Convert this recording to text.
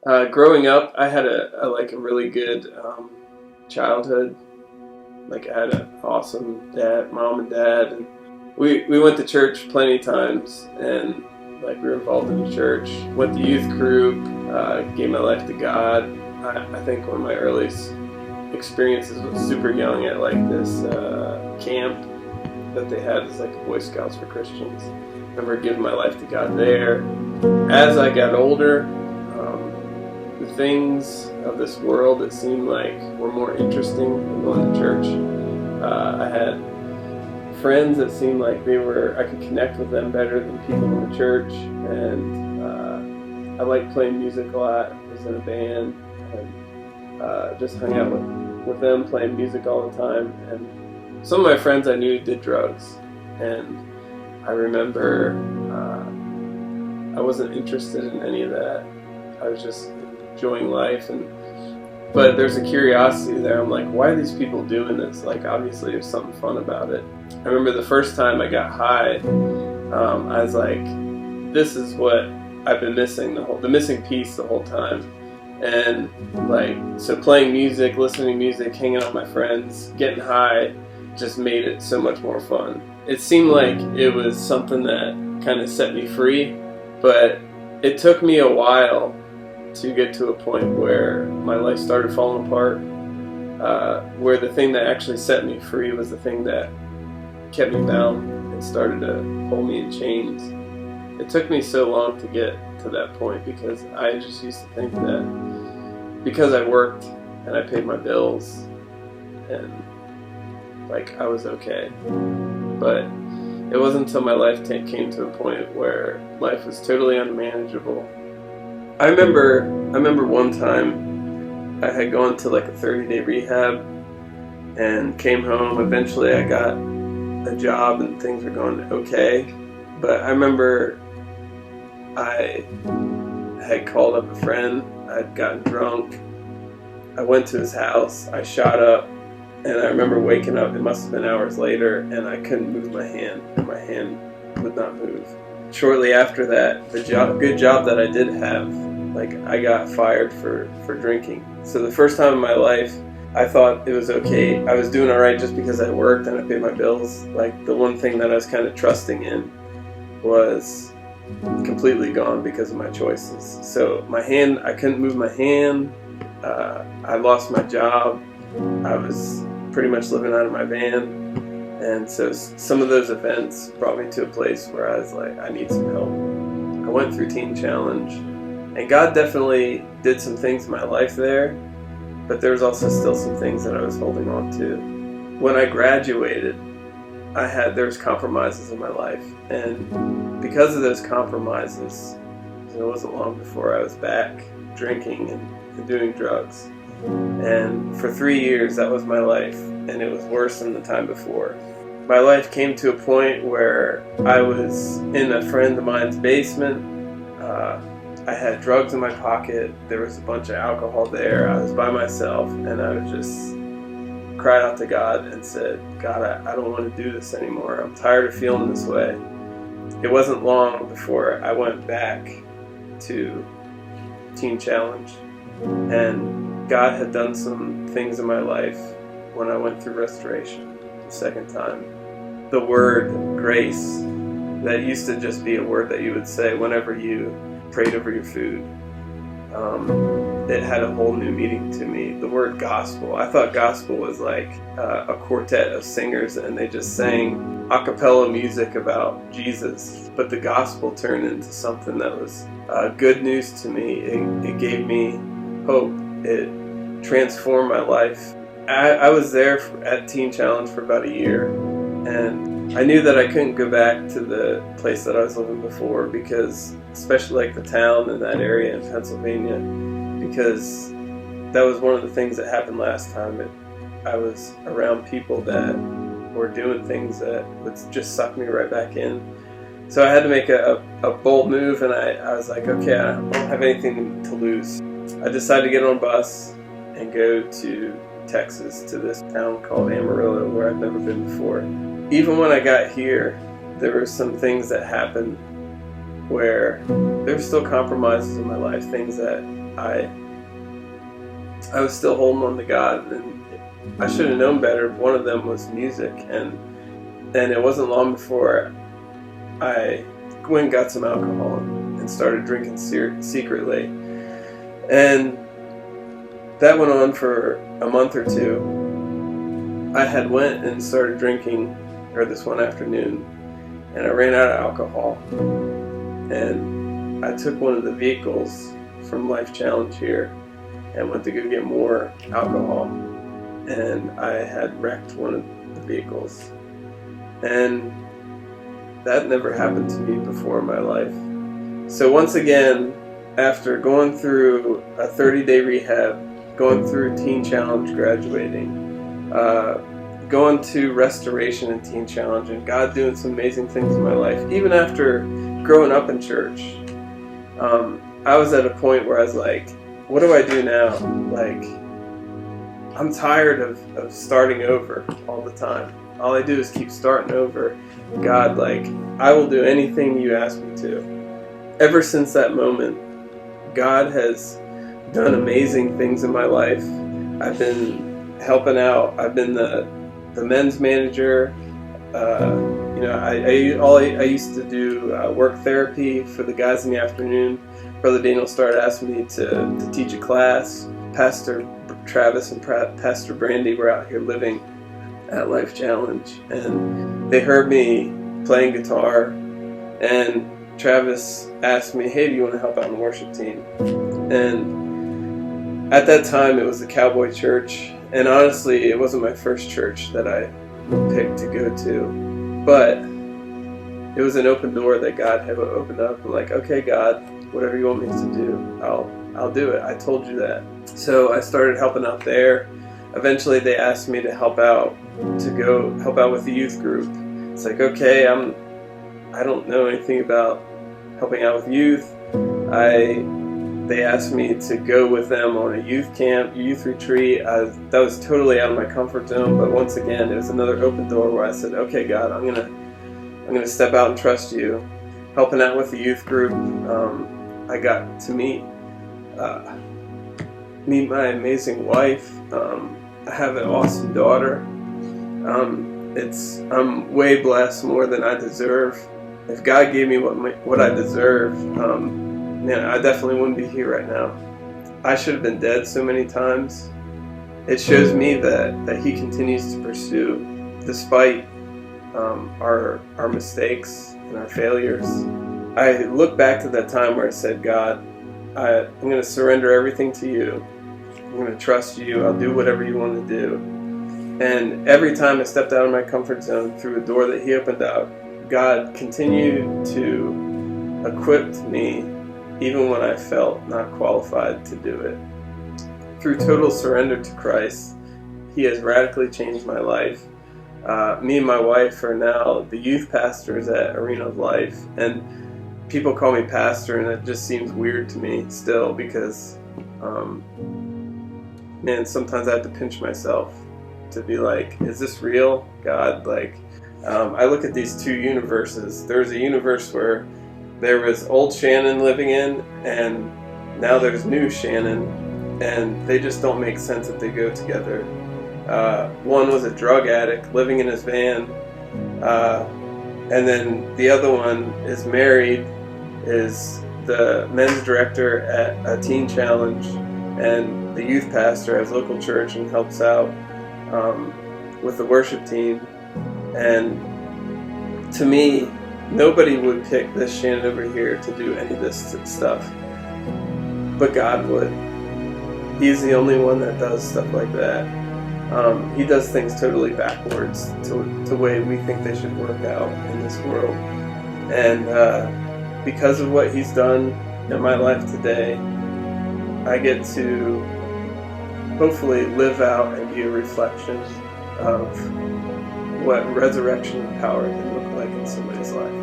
Growing up, I had a really good childhood. Like I had an awesome mom and dad, and we went to church plenty of times, and like we were involved in the church. Went to youth group, gave my life to God. I think one of my earliest experiences was super young at like this camp that they had as like a Boy Scouts for Christians. I remember giving my life to God there. As I got older, the things of this world that seemed like were more interesting than going to church. I had friends that seemed like I could connect with them better than people in the church, and I liked playing music a lot. I was in a band, and just hung out with them playing music all the time. And some of my friends I knew did drugs, and I remember I wasn't interested in any of that. I was just enjoying life, but there's a curiosity there. I'm like, why are these people doing this? Like, obviously there's something fun about it. I remember the first time I got high, I was like, this is what I've been missing, the missing piece the whole time. And like, so playing music, listening to music, hanging out with my friends, getting high just made it so much more fun. It seemed like it was something that kind of set me free, but it took me a while to get to a point where my life started falling apart, where the thing that actually set me free was the thing that kept me bound and started to hold me in chains. It took me so long to get to that point because I just used to think that because I worked and I paid my bills and like I was okay. But it wasn't until my life came to a point where life was totally unmanageable. I remember one time I had gone to like a 30-day rehab and came home. Eventually I got a job and things were going okay. But I remember I had called up a friend. I'd gotten drunk. I went to his house. I shot up, and I remember waking up. It must have been hours later, and I couldn't move my hand, and my hand would not move. Shortly after that, the good job that I did have, like I got fired for drinking. So the first time in my life, I thought it was okay. I was doing all right just because I worked and I paid my bills. Like the one thing that I was kind of trusting in was completely gone because of my choices. So my hand, I couldn't move my hand. I lost my job. I was pretty much living out of my van. And so some of those events brought me to a place where I was like, I need some help. I went through Teen Challenge, and God definitely did some things in my life there, but there was also still some things that I was holding on to. When I graduated, there was compromises in my life, and because of those compromises, it wasn't long before I was back drinking and doing drugs. And for 3 years, that was my life, and it was worse than the time before. My life came to a point where I was in a friend of mine's basement. I had drugs in my pocket. There was a bunch of alcohol there. I was by myself, and I was just cried out to God and said, God, I don't want to do this anymore. I'm tired of feeling this way. It wasn't long before I went back to Teen Challenge, and God had done some things in my life when I went through restoration the second time. The word grace, that used to just be a word that you would say whenever you prayed over your food. It had a whole new meaning to me. The word gospel, I thought gospel was like a quartet of singers and they just sang a cappella music about Jesus. But the gospel turned into something that was good news to me. It gave me hope. It transformed my life. I was there at Teen Challenge for about a year, and I knew that I couldn't go back to the place that I was living before, because especially like the town in that area in Pennsylvania, because that was one of the things that happened last time. I was around people that were doing things that would just suck me right back in. So I had to make a bold move, and I was like, okay, I don't have anything to lose. I decided to get on a bus and go to Texas, to this town called Amarillo, where I've never been before. Even when I got here, there were some things that happened where there were still compromises in my life, things that I was still holding on to God, and I should have known better. One of them was music, and it wasn't long before I went and got some alcohol and started drinking secretly. And that went on for a month or two. I had went and started drinking, this one afternoon, and I ran out of alcohol. And I took one of the vehicles from Life Challenge here and went to go get more alcohol. And I had wrecked one of the vehicles. And that never happened to me before in my life. So once again, after going through a 30-day rehab, going through Teen Challenge, graduating, going to Restoration and Teen Challenge, and God doing some amazing things in my life, even after growing up in church, I was at a point where I was like, what do I do now? Like, I'm tired of starting over all the time. All I do is keep starting over. God, like, I will do anything you ask me to. Ever since that moment, God has done amazing things in my life. I've been helping out. I've been the men's manager. I used to do work therapy for the guys in the afternoon. Brother Daniel started asking me to teach a class. Pastor Travis and Pastor Brandy were out here living at Life Challenge, and they heard me playing guitar, and Travis asked me, hey, do you want to help out in the worship team? And at that time it was the Cowboy Church, and honestly it wasn't my first church that I picked to go to, but it was an open door that God had opened up. I'm like, okay, God, whatever you want me to do, I'll do it. I told you that. So I started helping out there. Eventually they asked me to go help out with the youth group. It's like, okay, I don't know anything about helping out with youth. They asked me to go with them on a youth camp, youth retreat. That was totally out of my comfort zone, but once again, it was another open door where I said, okay, God, I'm gonna step out and trust you. Helping out with the youth group, I got to meet my amazing wife. I have an awesome daughter. I'm way blessed, more than I deserve. If God gave me what I deserve, I definitely wouldn't be here right now. I should have been dead so many times. It shows me that He continues to pursue, despite our mistakes and our failures. I look back to that time where I said, God, I'm going to surrender everything to you. I'm going to trust you. I'll do whatever you want to do. And every time I stepped out of my comfort zone through a door that He opened up, God continued to equip me even when I felt not qualified to do it. Through total surrender to Christ, He has radically changed my life. Me and my wife are now the youth pastors at Arena of Life, and people call me pastor, and it just seems weird to me still, because sometimes I have to pinch myself to be like, is this real, God? Like, I look at these two universes. There's a universe where there was old Shannon living in, and now there's new Shannon, and they just don't make sense if they go together. One was a drug addict living in his van, and then the other one is married, is the men's director at a teen challenge, and the youth pastor at his local church, and helps out with the worship team. And to me, nobody would pick this Shannon over here to do any of this stuff, but God would. He's the only one that does stuff like that. He does things totally backwards to the way we think they should work out in this world. And because of what He's done in my life today, I get to hopefully live out and be a reflection of what resurrection power can look like in somebody's life.